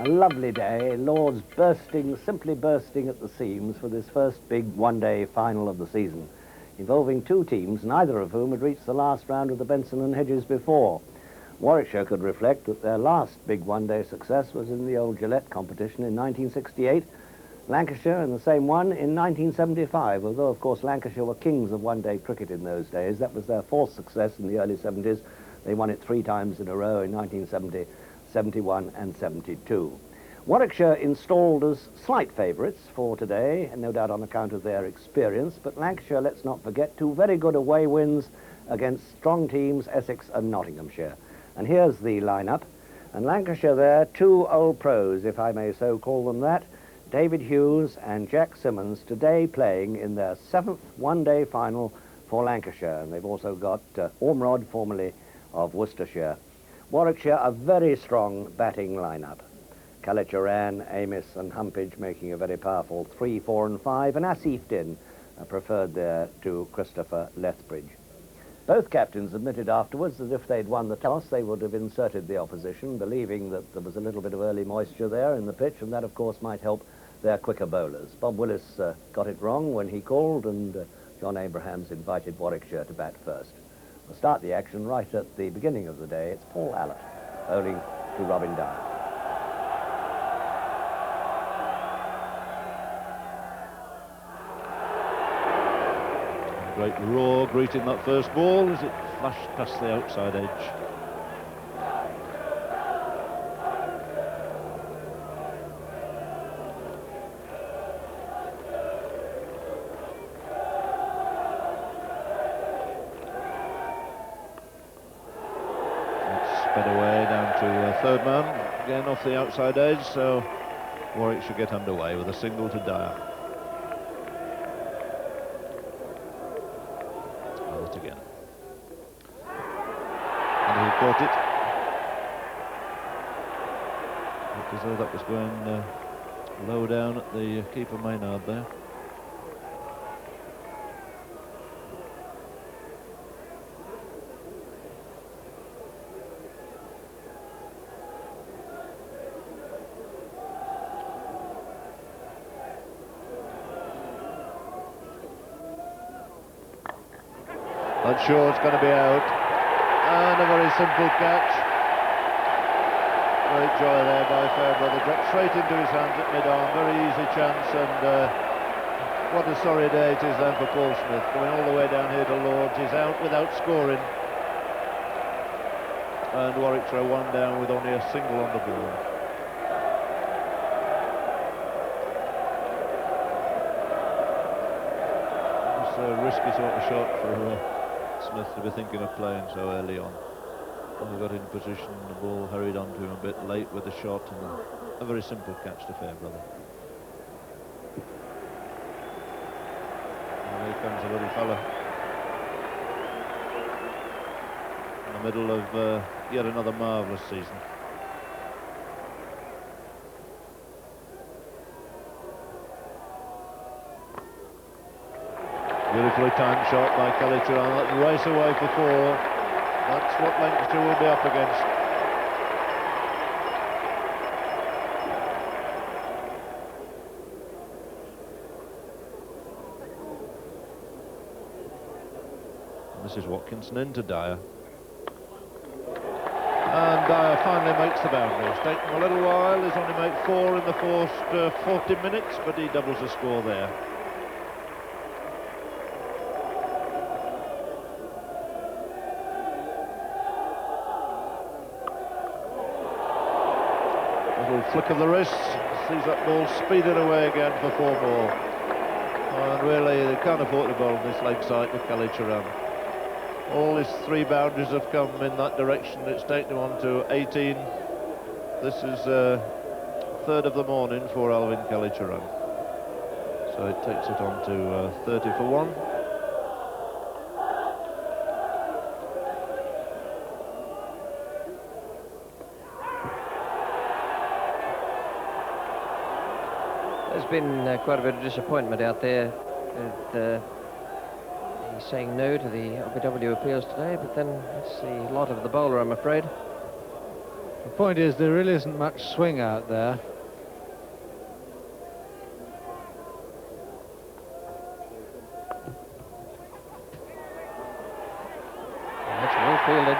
Lovely day, Lords simply bursting at the seams for this first big one-day final of the season, involving two teams, neither of whom had reached the last round of the Benson and Hedges before. Warwickshire could reflect that their last big one-day success was in the old Gillette competition in 1968, Lancashire in the same one in 1975, although of course Lancashire were kings of one-day cricket in those days. That was their fourth success in the early 70s. They won it 3 times in a row in 1970, 71 and 72. Warwickshire installed as slight favourites for today, no doubt on account of their experience, but Lancashire, let's not forget, 2 very good away wins against strong teams, Essex and Nottinghamshire. And here's the lineup. And Lancashire there, 2 old pros, if I may so call them that, David Hughes and Jack Simmons, today playing in their 7th one-day final for Lancashire. And they've also got Ormrod, formerly of Worcestershire. Warwickshire, a very strong batting lineup. Calituran, Amos and Humpage making a very powerful 3, 4 and 5, and Asif Din preferred there to Christopher Lethbridge. Both captains admitted afterwards that if they'd won the toss, they would have inserted the opposition, believing that there was a little bit of early moisture there in the pitch, and that, of course, might help their quicker bowlers. Bob Willis got it wrong when he called, and John Abrahams invited Warwickshire to bat first. We'll start the action right at the beginning of the day. It's Paul Allott bowling to Robin Dyer. Great roar greeting that first ball as it flashed past the outside edge. It's sped away down to third man, again off the outside edge, so Warwick should get underway with a single to Dyer. Again. And he caught it. Looked as though that was going low down at the keeper Maynard there. Not sure it's going to be out. And a very simple catch. Great joy there by Fairbrother. Dropped straight into his hands at mid-arm. Very easy chance, and what a sorry day it is then for Paul Smith. Going all the way down here to Lords. He's out without scoring. And Warwickshire 1 down with only a single on the board. It's a risky sort of shot for Smith to be thinking of playing so early on. When he got in position, the ball hurried onto him a bit late with the shot, and a very simple catch to Fairbrother. And here comes a little fella in the middle of yet another marvellous season. Beautifully timed shot by Calituran. That's race away for 4. That's what Lancashire will be up against. And this is Watkinson into Dyer. And Dyer finally makes the boundary. It's taken a little while. He's only made 4 in the first 40 minutes, but he doubles the score there. Flick of the wrist, sees that ball speeded away again for 4 more. And really, they can't afford to bowl on this leg side to Calituran. All his 3 boundaries have come in that direction. It's taken him on to 18. This is 3rd of the morning for Alvin Calituran. So it takes it on to 30 for 1. There's been quite a bit of disappointment out there. He's saying no to the LBW appeals today, but then it's the lot of the bowler, I'm afraid. The point is, there really isn't much swing out there. That's well fielded.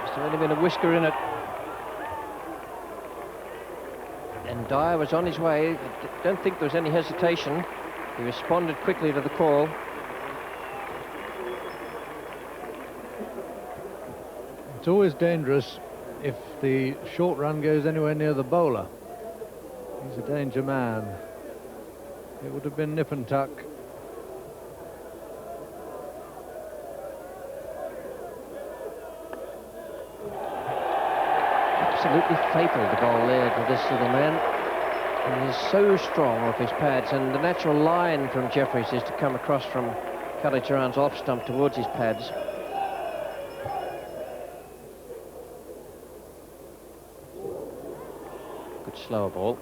Must have only been a whisker in it. And Dyer was on his way. I don't think there was any hesitation. He responded quickly to the call. It's always dangerous if the short run goes anywhere near the bowler. He's a danger man. It would have been nip and tuck. Absolutely fatal, the ball there to this little man. He is so strong off his pads, and the natural line from Jeffries is to come across from Kalituran's off stump towards his pads. Good slower ball.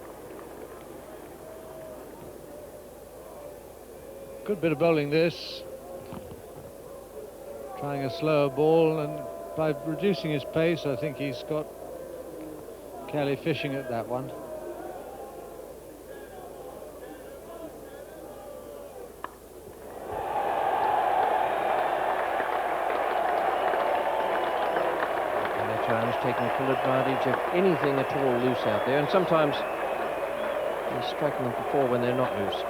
Good bit of bowling this. Trying a slower ball, and by reducing his pace, I think he's got Kelly fishing at that one. Kalituran's taking full advantage of anything at all loose out there, and sometimes he's striking them before when they're not loose.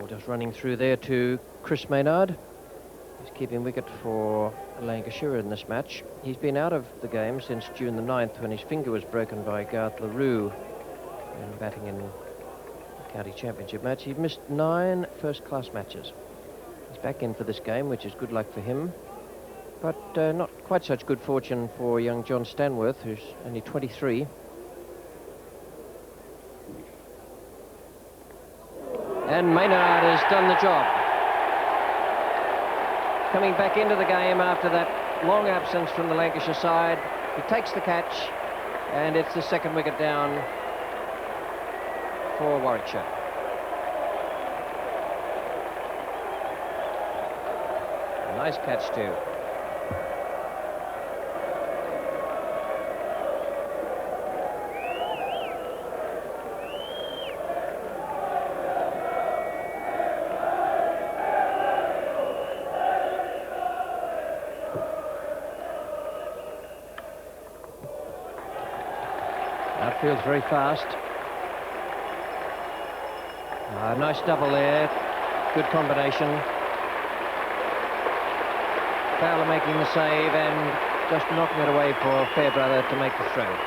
Just running through there to Chris Maynard. He's keeping wicket for Lancashire in this match. He's been out of the game since June the 9th, when his finger was broken by Garth LaRue in batting in the county championship match. He's missed 9 first-class matches. He's back in for this game, which is good luck for him, but not quite such good fortune for young John Stanworth, who's only 23. And Maynard has done the job. Coming back into the game after that long absence from the Lancashire side. He takes the catch, and it's the second wicket down for Warwickshire. A nice catch too. Outfield's very fast. Nice double there. Good combination. Fowler making the save and just knocking it away for Fairbrother to make the throw.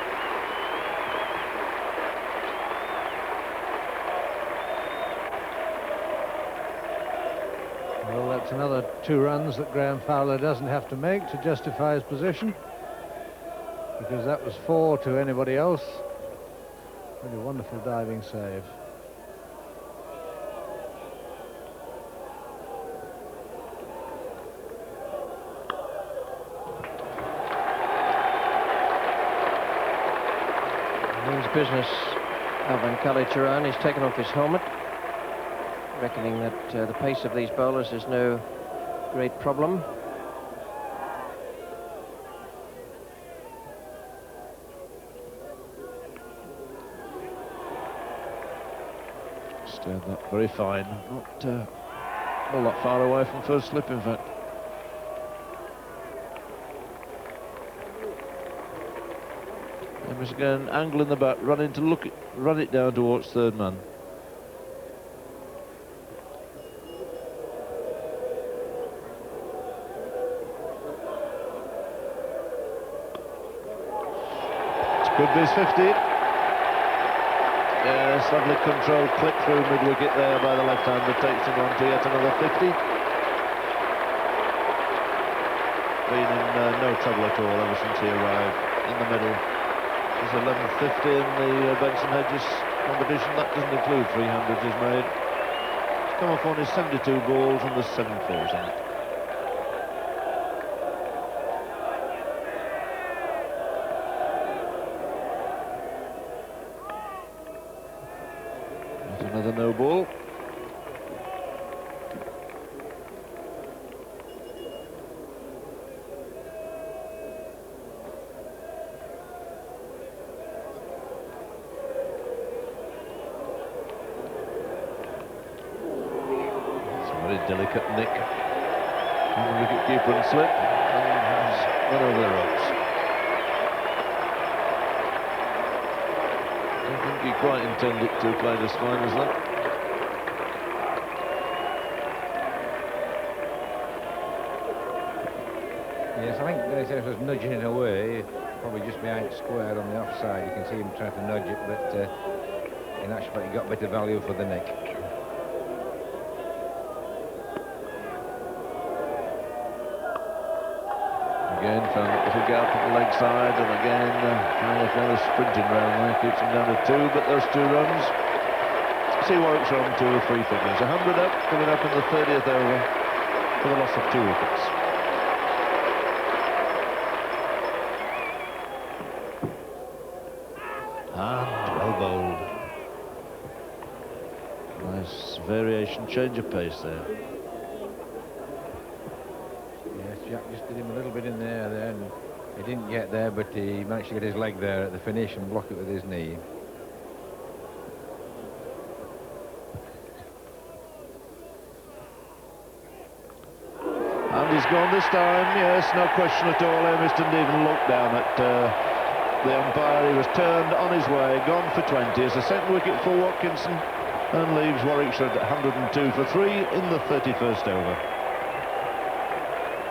Well, that's another 2 runs that Graham Fowler doesn't have to make to justify his position, because that was 4 to anybody else. Really wonderful diving save. Means business of Kalituran. He's taken off his helmet, reckoning that the pace of these bowlers is no great problem. Stand up very fine. Not a whole lot far away from first slip, in fact. And must get an angle in the back, run it down towards third man. Could be his 50. Yes, lovely control clip through mid-wicket there by the left-hander, takes him on to yet another 50. Been in no trouble at all ever since he arrived in the middle. He's 11.50 in the Benson Hedges competition. That doesn't include 300s he's made. He's come off on his 72 balls and there's 7 fours in it. Another no ball. It's a very delicate nick on the wicket-keeper and slip, and has run over the ropes. I don't think he quite intended to play as fine as that. Yes, I think Benson was nudging it away, probably just behind square on the offside. You can see him trying to nudge it, but in actual fact he got better value for the nick. Again, found that little gap at the leg side, and again, kind of sprinting round there, keeps him down to 2, but those 2 runs see Warwickshire on 2 or 3 figures. 100 up, coming up in the 30th over for the loss of 2 wickets. And well bowled. Nice variation, change of pace there. Yes, Jack just did him a little bit in there then. He didn't get there, but he managed to get his leg there at the finish and block it with his knee. And he's gone this time, yes, no question at all. Amos didn't even look down at the umpire. He was turned on his way, gone for 20. It's a second wicket for Watkinson and leaves Warwickshire at 102 for 3 in the 31st over.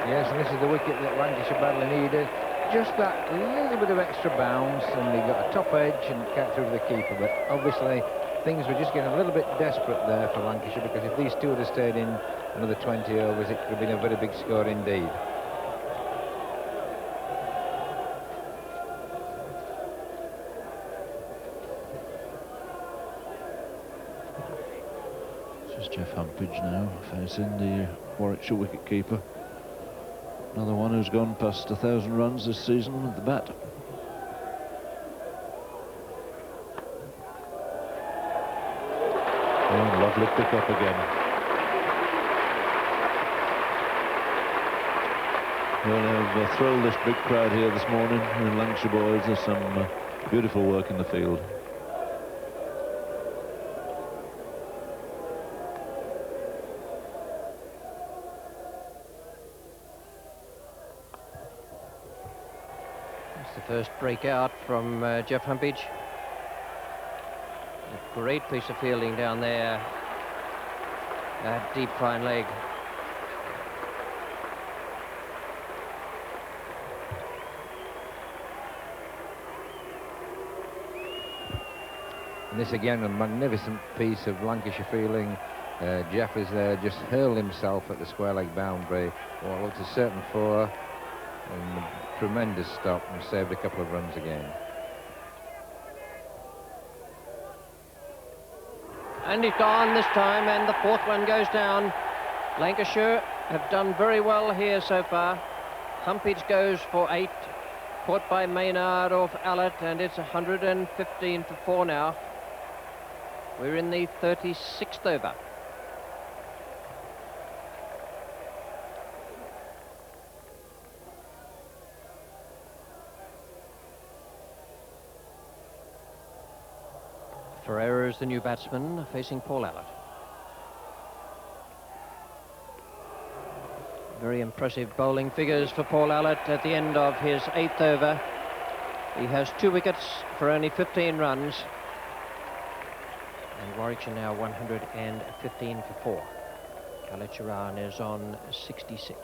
Yes, and this is the wicket that Lancashire badly needed. Just that little bit of extra bounce, and he got a top edge and cut through the keeper. But obviously, things were just getting a little bit desperate there for Lancashire, because if these 2 had stayed in another 20 overs, it could have been a very big score indeed. This is Jeff Humpage now, facing the Warwickshire wicket-keeper. Another one who's gone past 1,000 runs this season with the bat. Oh, lovely pick-up again. Well, they've thrilled this big crowd here this morning in Lancashire boys. There's some beautiful work in the field. It's the first breakout from Jeff Humpage. A great piece of fielding down there. That deep fine leg. And this again, a magnificent piece of Lancashire fielding. Jeff is there, just hurled himself at the square leg boundary. What looked a certain 4, and a tremendous stop, and saved a couple of runs again. And he's gone this time, and the 4th one goes down. Lancashire have done very well here so far. Humpage goes for 8, caught by Maynard off Allett, and it's 115 for 4 now. We're in the 36th over. Ferreira is the new batsman, facing Paul Allett. Very impressive bowling figures for Paul Allett at the end of his 8th over. He has 2 wickets for only 15 runs. And Warwickshire now 115 for 4. Khalid Charan is on 66.